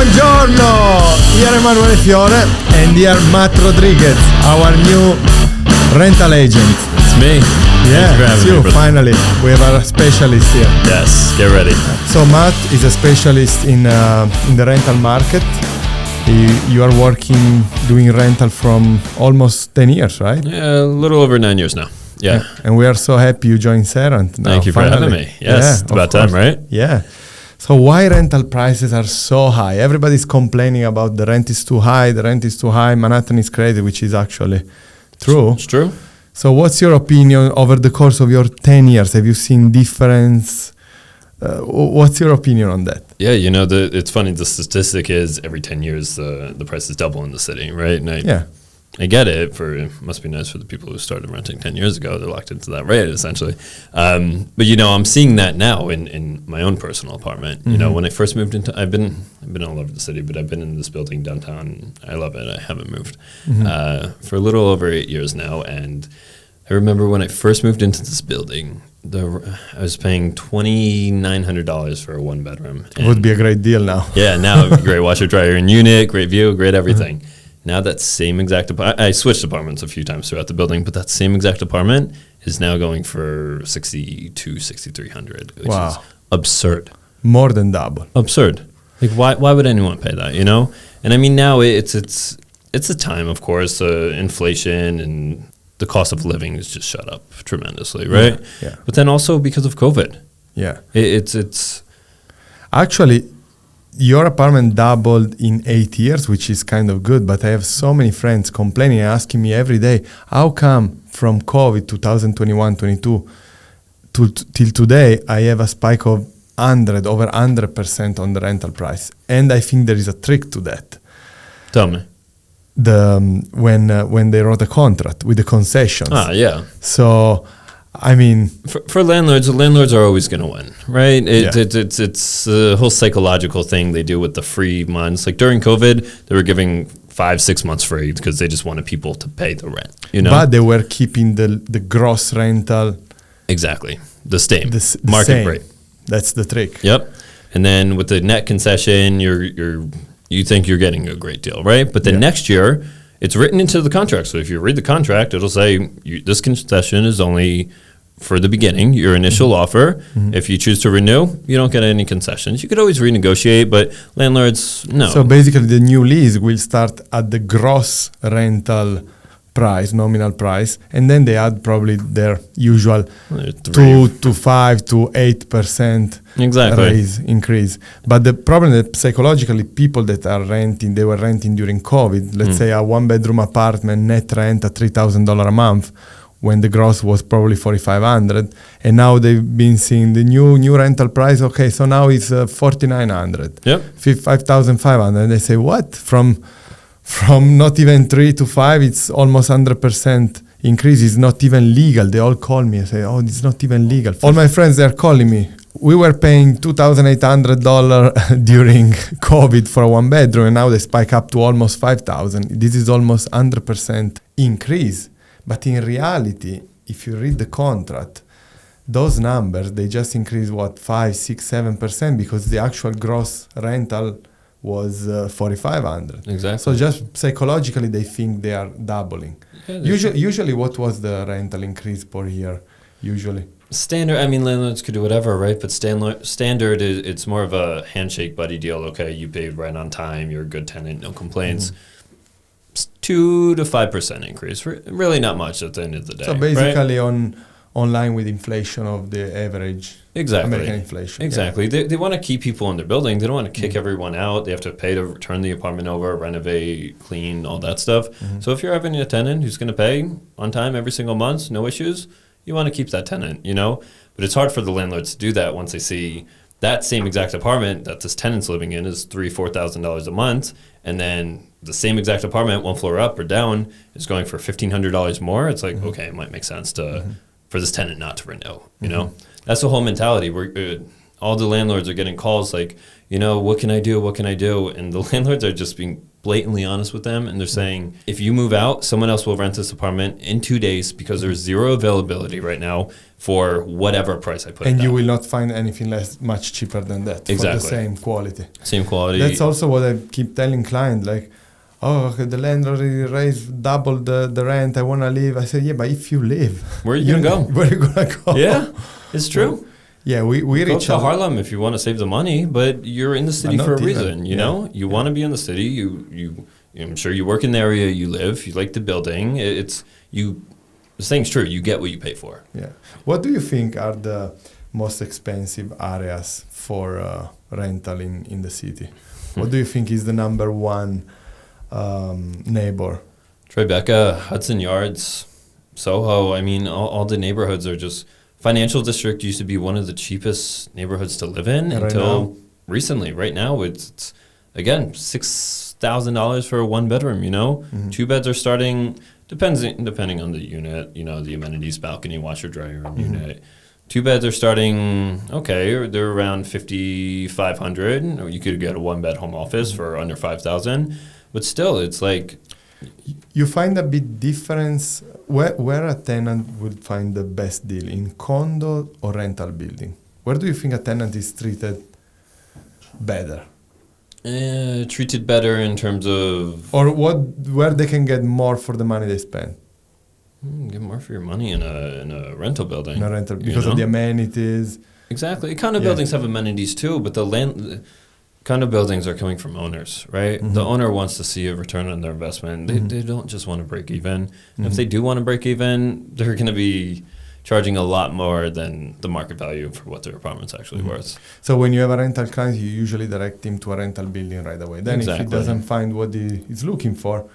Buongiorno! Here Emanuele Fiore and here Matt Rodriguez, our new rental agent. It's me. Yeah, it's you. Finally, we have our specialist here. Yes, get ready. So Matt is a specialist in the rental market. You are working doing rental from almost 10 years, right? Yeah, a little over 9 years now. Yeah. And we are so happy you joined Serant now. Thank you for having me. Yes, it's about time, right? Yeah. So why rental prices are so high? Everybody's complaining about the rent is too high, Manhattan is crazy, which is actually true. It's true. So what's your opinion over the course of your 10 years? Have you seen difference? What's your opinion on that? Yeah, it's funny. The statistic is every 10 years, the prices double in the city, right? And I get it. It must be nice for the people who started renting 10 years ago. They're locked into that rate, essentially. But, I'm seeing that now in my own personal apartment. Mm-hmm. When I first moved into, I've been all over the city, but I've been in this building downtown. I love it. I haven't moved for a little over 8 years now. And I remember when I first moved into this building, I was paying $2,900 for a one bedroom. It would be a great deal now. Yeah, now it would be great washer dryer and unit, great view, great everything. Mm-hmm. Now that same exact I switched apartments a few times throughout the building, but that same exact apartment is now going for $6,200, $6,300, which is absurd. More than double. Absurd. Like why would anyone pay that? And I mean now it's a time, of course, inflation and the cost of living has just shot up tremendously, right? Yeah. But then also because of COVID. Yeah. It's actually. Your apartment doubled in 8 years, which is kind of good, but I have so many friends complaining and asking me every day, how come from COVID 2021-22 till today, I have a spike of over 100% on the rental price. And I think there is a trick to that. Tell me. When they wrote a contract with the concessions. Yeah. So, I mean, for landlords, the landlords are always going to win, right? It's a whole psychological thing they do with the free months. Like during COVID, they were giving 5-6 months free because they just wanted people to pay the rent. But they were keeping the gross rental exactly the same the market same. rate. That's the trick. Yep. And then with the net concession, you think you're getting a great deal, right? But then next year, it's written into the contract. So if you read the contract, it'll say this concession is only for the beginning, your initial offer. Mm-hmm. If you choose to renew, you don't get any concessions. You could always renegotiate, but landlords, no. So basically the new lease will start at the gross rental price, nominal price, and then they add probably their usual 2 to 5 to 8% raise increase. But the problem that psychologically people that are renting, they were renting during COVID, let's say a one bedroom apartment net rent at $3,000 a month when the gross was probably $4,500, and now they've been seeing the new rental price. Okay, so now it's $4,900, yep, $5,500. And they say, what? From not even 3 to 5, it's almost 100% increase. It's not even legal. They all call me and say, oh, it's not even legal. All my friends, they're calling me. We were paying $2,800 during COVID for a one bedroom, and now they spike up to almost $5,000. This is almost 100% increase. But in reality, if you read the contract, those numbers, they just increase 5, 6, 7% because the actual gross rental was $4,500. Exactly. So just psychologically, they think they are doubling. Yeah, usually, what was the rental increase per year? Usually standard. I mean, landlords could do whatever, right? But standard is it's more of a handshake buddy deal. Okay, you paid rent on time. You're a good tenant. No complaints. Mm-hmm. 2 to 5% increase. Really not much at the end of the day. So basically, on line with inflation of the average. Exactly. American inflation. Exactly. Yeah. They want to keep people in their building. They don't want to kick everyone out. They have to pay to turn the apartment over, renovate, clean, all that stuff. Mm-hmm. So if you're having a tenant who's going to pay on time every single month, no issues, you want to keep that tenant, But it's hard for the landlords to do that once they see that same exact apartment that this tenant's living in is $3,000-$4,000 a month, and then the same exact apartment, one floor up or down, is going for $1,500 more. It's like, okay, it might make sense for this tenant not to renew, That's the whole mentality. All the landlords are getting calls like, what can I do? What can I do? And the landlords are just being blatantly honest with them. And they're saying, if you move out, someone else will rent this apartment in 2 days because there's zero availability right now for whatever price I put And it you at. will not find anything much cheaper than that for the same quality. Same quality. That's also what I keep telling clients, like, oh, okay, the landlord raised double the rent, I want to leave. I say, yeah, but if you leave, where are you going to go? Where are you going to go? Yeah, it's true. Yeah, we Go reach to out. Harlem if you want to save the money, but you're in the city for a reason, you know? You want to be in the city, I'm sure you work in the area you live, you like the building, the saying's true, you get what you pay for. Yeah. What do you think are the most expensive areas for rental in the city? What do you think is the number one neighbor? Tribeca, Hudson Yards, Soho, I mean, all the neighborhoods are just... Financial District used to be one of the cheapest neighborhoods to live in until recently. Right now, it's again, $6,000 for a one bedroom, Mm-hmm. 2 beds are starting, depending on the unit, the amenities, balcony, washer, dryer room unit. 2 beds are starting, they're around $5,500. Or you could get a 1-bed home office for under $5,000. But still, it's like... You find a big difference where a tenant would find the best deal, in condo or rental building? Where do you think a tenant is treated better? Treated better in terms of... Or where they can get more for the money they spend? Get more for your money in a rental building. In a rental, because of the amenities. Exactly. Condo buildings have amenities too, but condo buildings are coming from owners, right? Mm-hmm. The owner wants to see a return on their investment. They don't just want to break even. And if they do want to break even, they're going to be charging a lot more than the market value for what their apartment's actually worth. So when you have a rental client, you usually direct him to a rental building right away. Then if he doesn't find what he's looking for,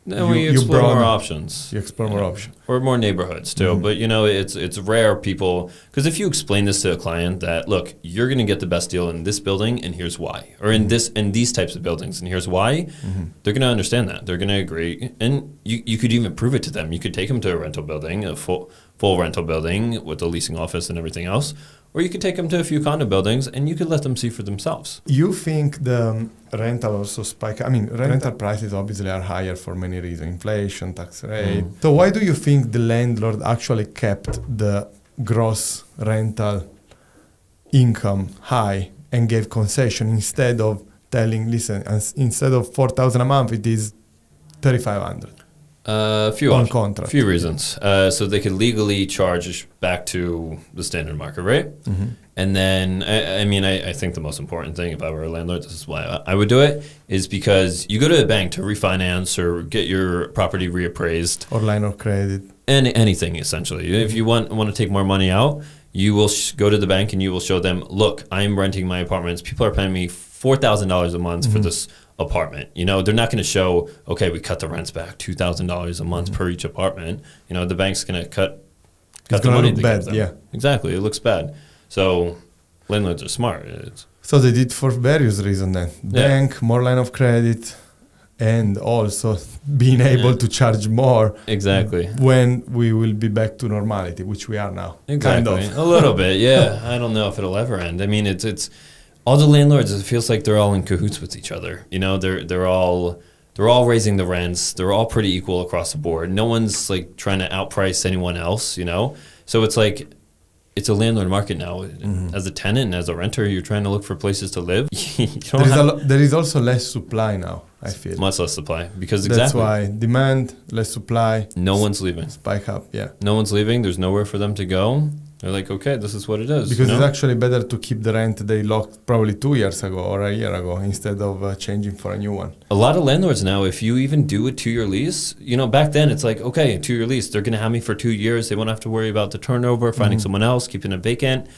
then we explore more options. You explore more options. Or more neighborhoods too. But it's rare people, because if you explain this to a client that, look, you're going to get the best deal in this building and here's why, or in these types of buildings and here's why, they're going to understand that. They're going to agree. And you could even prove it to them. You could take them to a rental building, a full rental building with a leasing office and everything else. Or you could take them to a few condo buildings and you could let them see for themselves. You think the rental also spike? I mean, rental prices obviously are higher for many reasons. Inflation, tax rate. So why do you think the landlord actually kept the gross rental income high and gave concession instead of telling, listen, instead of $4,000 a month, it is $3,500? Few reasons. So they could legally charge back to the standard market rate. And then, I think the most important thing, if I were a landlord, this is why I would do it, is because you go to a bank to refinance or get your property reappraised. Or line of credit. And anything, essentially. If you want to take more money out, you will go to the bank and you will show them, look, I'm renting my apartments. People are paying me $4,000 a month for this apartment. They're not going to show, okay, we cut the rents back $2,000 a month per each apartment. The bank's going to cut the money to give them. Yeah, exactly. It looks bad. So landlords are smart. So they did for various reasons then. Bank, more line of credit, and also being able to charge more. Exactly. When we will be back to normality, which we are now. Exactly. Kind of. A little bit, yeah. I don't know if it'll ever end. It's all the landlords, it feels like they're all in cahoots with each other. They're all raising the rents. They're all pretty equal across the board. No one's like trying to outprice anyone else, So it's like, it's a landlord market now. As a tenant and as a renter, you're trying to look for places to live. There is also less supply now, I feel. Much less supply. Because that's why demand, less supply. No one's leaving. Spike up, yeah. No one's leaving. There's nowhere for them to go. They're like, okay, this is what it is. Because it's actually better to keep the rent they locked probably 2 years ago or a year ago instead of changing for a new one. A lot of landlords now, if you even do a 2-year lease, back then it's like, okay, a 2-year lease, they're going to have me for 2 years. They won't have to worry about the turnover, finding someone else, keeping it vacant.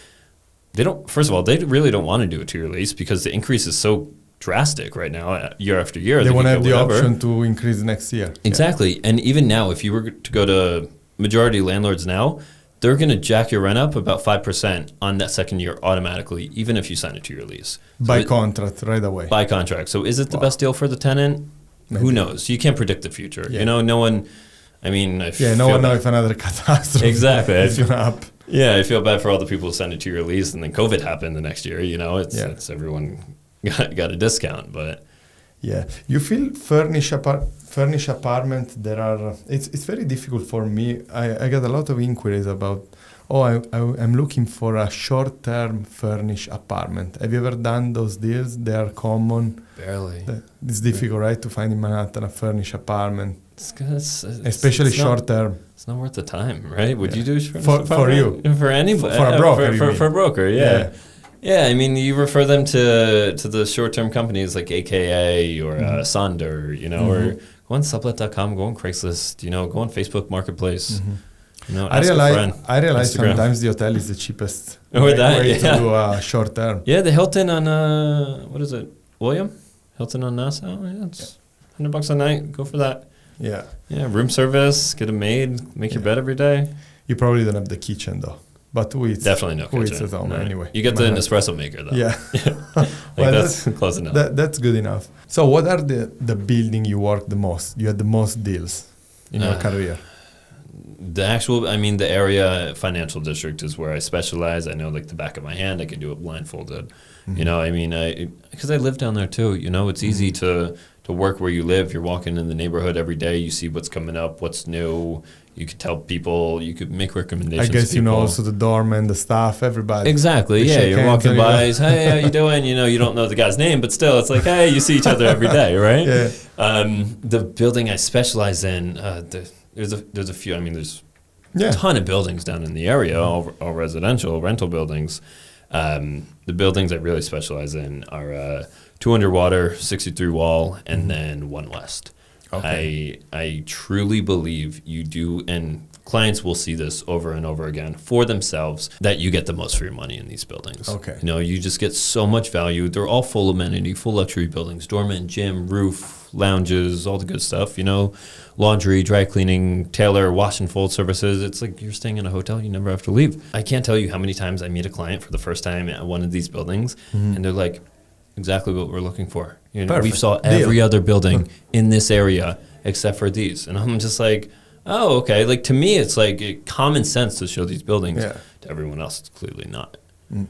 First of all, they really don't want to do a 2-year lease because the increase is so drastic right now, year after year. They won't have the option to increase next year. Exactly. Yeah. And even now, if you were to go to majority landlords now, they're going to jack your rent up about 5% on that second year automatically, even if you sign a 2-year lease. By contract, right away. By contract. So is it the best deal for the tenant? Maybe. Who knows? You can't predict the future. Yeah. No one, no one knows if another catastrophe. Exactly. is going to happen. Yeah, I feel bad for all the people who signed a 2-year lease and then COVID happened the next year. It's everyone got a discount. But Yeah, you feel furnished apartment. There are. It's very difficult for me. I get a lot of inquiries about. Oh, I'm looking for a short-term furnished apartment. Have you ever done those deals? They are common. barely. It's difficult, right, to find in Manhattan a furnished apartment, It's especially it's not- short-term. It's not worth the time, right? Would you do For you. for anybody For a broker, you for a mean. broker? Yeah. Yeah, I mean, you refer them to the short-term companies like AKA or Sonder, you know, or go on sublet.com, go on Craigslist, you know, go on Facebook Marketplace. You know, I ask a friend. realize Instagram. sometimes the hotel is the cheapest Or that, way yeah. to do a short-term. Yeah, the Hilton on what is it, William? Hilton on Nassau. Yeah, it's $100 a night. Go for that. Yeah. Yeah, room service, get a maid, make your bed every day. You probably don't have the kitchen, though. But who eats? Definitely no Who eats kitchen. at home No. anyway? You get the Manhattan. Nespresso maker though. Yeah. Like that's close enough. That's good enough. So what are the building you work the most? You had the most deals in your career? The area financial district is where I specialize. I know like the back of my hand. I can do it blindfolded. You know, because I live down there too. You know, it's easy to work where you live. You're walking in the neighborhood every day. You see what's coming up, what's new. You could tell people. You could make recommendations. I guess to you know people. also the doorman, the staff, everybody. Exactly. They Yeah, shake you're hands walking and you by. go- He's, hey, how you doing? You know, you don't know the guy's name, but still, it's like, hey, you see each other every day, right? Yeah. The building I specialize in, there's a few. I mean, there's a ton of buildings down in the area, all residential rental buildings. The buildings I really specialize in are 2 underwater, 63 wall, and then 1 west. Okay. I truly believe you do, and clients will see this over and over again for themselves, that you get the most for your money in these buildings. Okay. You know, you just get so much value. They're all full amenity, full luxury buildings, doorman, gym, roof, lounges, all the good stuff, you know, laundry, dry cleaning, tailor, wash and fold services. It's like you're staying in a hotel, you never have to leave. I can't tell you how many times I meet a client for the first time at one of these buildings, and they're like, exactly what we're looking for. You know, we Perfect. saw every other building in this area except for these. And I'm just like, oh, okay. Like, to me, it's like common sense to show these buildings. Yeah. To everyone else, it's clearly not.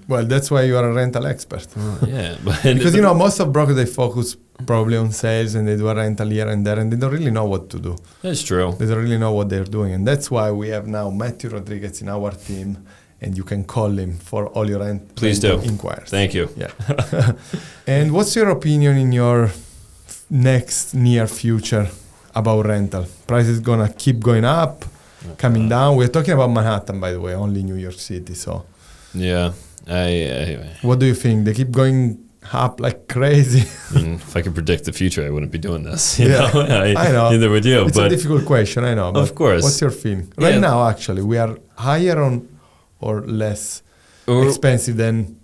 Well, that's why you are a rental expert. Yeah. But Because, you know, most of brokers, they focus probably on sales and they do a rental here and there and they don't really know what to do. That's true. They don't really know what they're doing. And that's why we have now Matthew Rodriguez in our team and you can call him for all your Please do. inquiries. Thank you. Yeah. And what's your opinion in your next near future about rental? Price is going to keep going up, coming down. We're talking about Manhattan, by the way, only New York City. So Yeah. what do you think? They keep going up like crazy. I mean, if I could predict the future, I wouldn't be doing this. You Yeah. know? I know. Neither would you. It's a difficult question, I know. But Of course. What's your feeling? Right Yeah. now, actually, we are higher on or less expensive than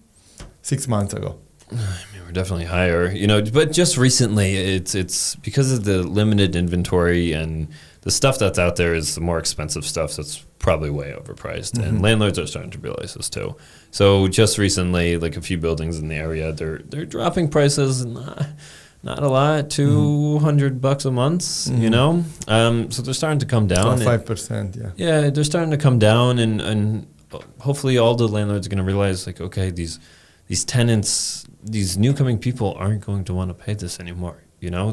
6 months ago. I mean, we're definitely higher, you know. But just recently, it's because of the limited inventory and the stuff that's out there is the more expensive stuff that's probably way overpriced, and landlords are starting to realize this too. So just recently, like a few buildings in the area, they're dropping prices. Not a lot, $200 a month, you know. So they're starting to come down. 5%, yeah. Yeah, they're starting to come down, and hopefully all the landlords are going to realize, like, okay, these tenants, these new coming people aren't going to want to pay this anymore. You know,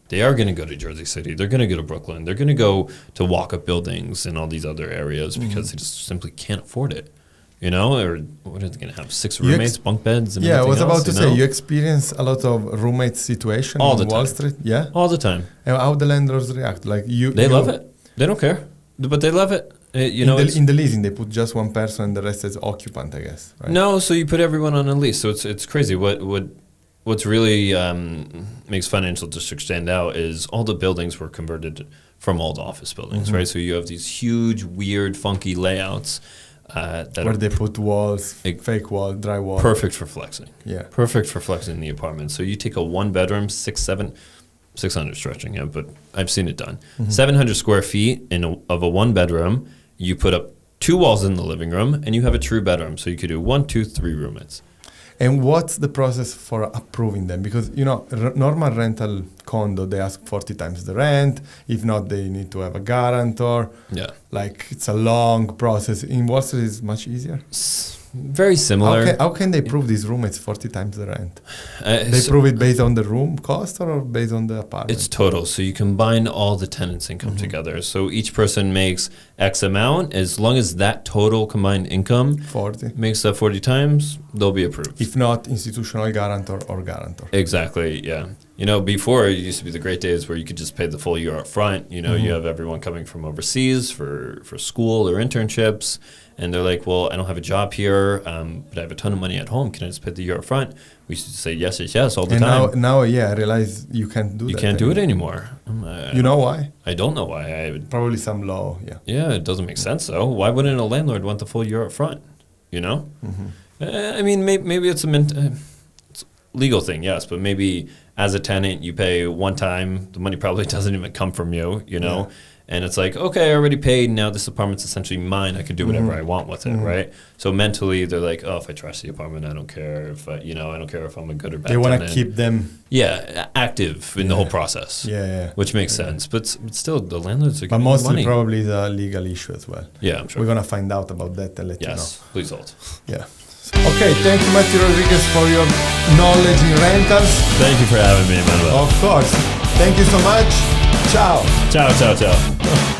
they are going to go to Jersey City. They're going to go to Brooklyn. They're going to go to walk-up buildings and all these other areas because they just simply can't afford it. You know, or what are they going to have? 6 roommates, bunk beds, and yeah, I was everything about else, to you say, know? you experience a lot of roommate situation All on the Wall time. Street? Yeah? All the time. And how the landlords react? Like They love it. They don't care, but they love it. You know, in the leasing, they put just one person and the rest is occupant, I guess. Right? No, so you put everyone on a lease. So it's crazy. What's really makes financial district stand out is all the buildings were converted from old office buildings, right? So you have these huge, weird, funky layouts that Where are they put walls, fake wall, dry wall. perfect for flexing. Yeah. Perfect for flexing the apartment. So you take a 1-bedroom, 600 stretching it, but I've seen it done. 700 square feet of a 1-bedroom. You put up 2 walls in the living room, and you have a true bedroom. So you could do 1, 2, 3 roommates. And what's the process for approving them? Because, you know, normal rental condo, they ask 40 times the rent. If not, they need to have a guarantor. Yeah. Like, it's a long process. In Wall Street, it's much easier. Very similar. How can they prove this room is 40 times the rent? They So prove it based on the room cost or based on the apartment? it's total. So you combine all the tenants' income together. So each person makes X amount. As long as that total combined income 40. makes that 40 times, they'll be approved. If not, institutional guarantor or guarantor. Exactly, yeah. Before it used to be the great days where you could just pay the full year up front. You have everyone coming from overseas for school or internships, and they're like, well, I don't have a job here, but I have a ton of money at home. Can I just pay the year up front? We used to say yes all the time. And now, I realize you can't do that. You can't do it anymore. You know why? I don't know why. Probably some law, Yeah, it doesn't make sense, though. Why wouldn't a landlord want the full year up front? Maybe it's it's a legal thing, yes, but maybe as a tenant, you pay one time, the money probably doesn't even come from you, Yeah. And it's like, okay, I already paid, now this apartment's essentially mine, I can do whatever I want with it, right? So mentally, they're like, oh, if I trash the apartment, I don't care if I don't care if I'm a good or bad They want to tenant. keep them... Yeah, active in the whole process. Yeah. Which makes sense. But still, the landlords are But getting mostly money. probably the legal issue as well. Yeah, I'm sure. We're going to find out about that and let you know. Yes, please hold. Yeah. Okay, thank you, Matthew Rodriguez, for your knowledge in rentals. Thank you for having me, Manuel. Of course. Thank you so much. Ciao. Ciao.